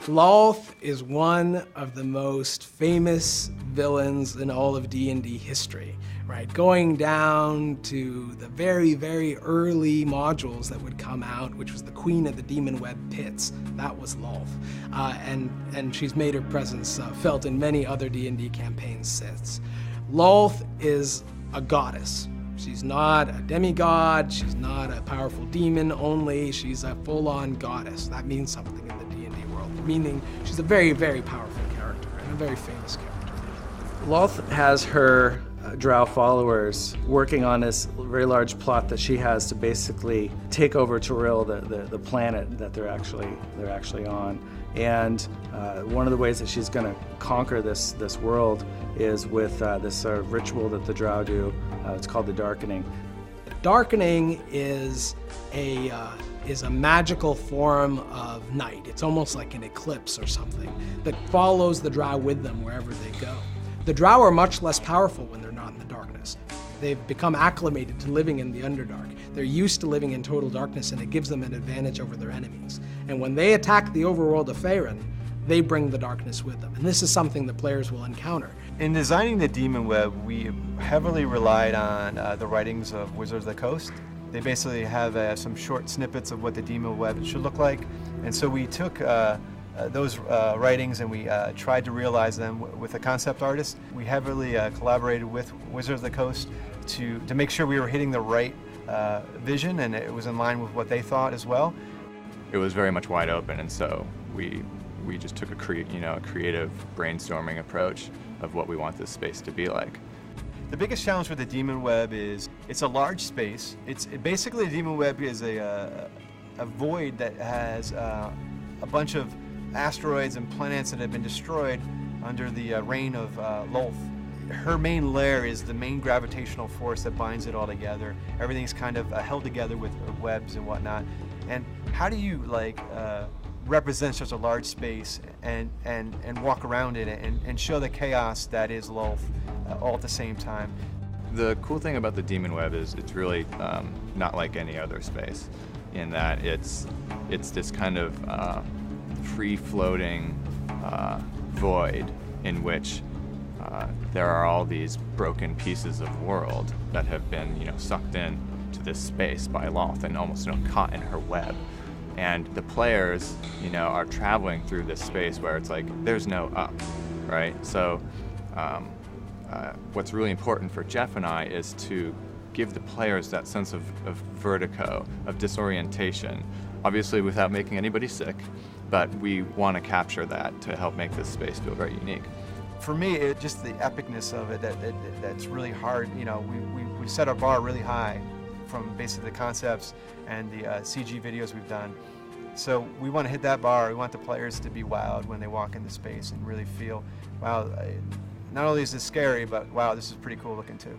Lolth is one of the most famous villains in all of D&D history, right? Going down to the very, very early modules that would come out, which was the Queen of the Demon Web Pits. That was Lolth. And she's made her presence felt in many other D&D campaigns since. Lolth is a goddess. She's not a demigod, she's not a powerful demon only, she's a full-on goddess. That means something in the D&D world, meaning she's a very, very powerful character and a very famous character. Lolth has her drow followers working on this very large plot that she has to basically take over Toril, the planet that they're actually on. And one of the ways that she's going to conquer this world is with this ritual that the drow do. It's called the Darkening. Darkening is a magical form of night. It's almost like an eclipse or something that follows the drow with them wherever they go. The drow are much less powerful when they're not in the darkness. They've become acclimated to living in the Underdark. They're used to living in total darkness, and it gives them an advantage over their enemies. And when they attack the overworld of Faerun, they bring the darkness with them. And this is something that players will encounter. In designing the Demon Web, we heavily relied on the writings of Wizards of the Coast. They basically have some short snippets of what the Demon Web should look like. And so we took those writings and we tried to realize them with a concept artist. We heavily collaborated with Wizards of the Coast to make sure we were hitting the right vision, and it was in line with what they thought as well. It was very much wide open, and so we just took a creative brainstorming approach of what we want this space to be like. The biggest challenge with the Demon Web is it's a large space. Basically the Demon Web is a void that has a bunch of asteroids and planets that have been destroyed under the reign of Lolth. Her main lair is the main gravitational force that binds it all together. Everything's kind of held together with webs and whatnot. And how do you represent such a large space and walk around it and show the chaos that is Lolth all at the same time? The cool thing about the Demon Web is it's really not like any other space, in that it's this kind of free-floating void in which there are all these broken pieces of world that have been, sucked in to this space by Lolth and almost, caught in her web. And the players, are traveling through this space where it's like there's no up, right? So what's really important for Jeff and I is to give the players that sense of vertigo, of disorientation, obviously without making anybody sick, but we want to capture that to help make this space feel very unique. For me, just the epicness of it, that's really hard. We set our bar really high from basically the concepts and the CG videos we've done. So we want to hit that bar. We want the players to be wowed when they walk into space and really feel, wow, not only is this scary, but wow, this is pretty cool looking too.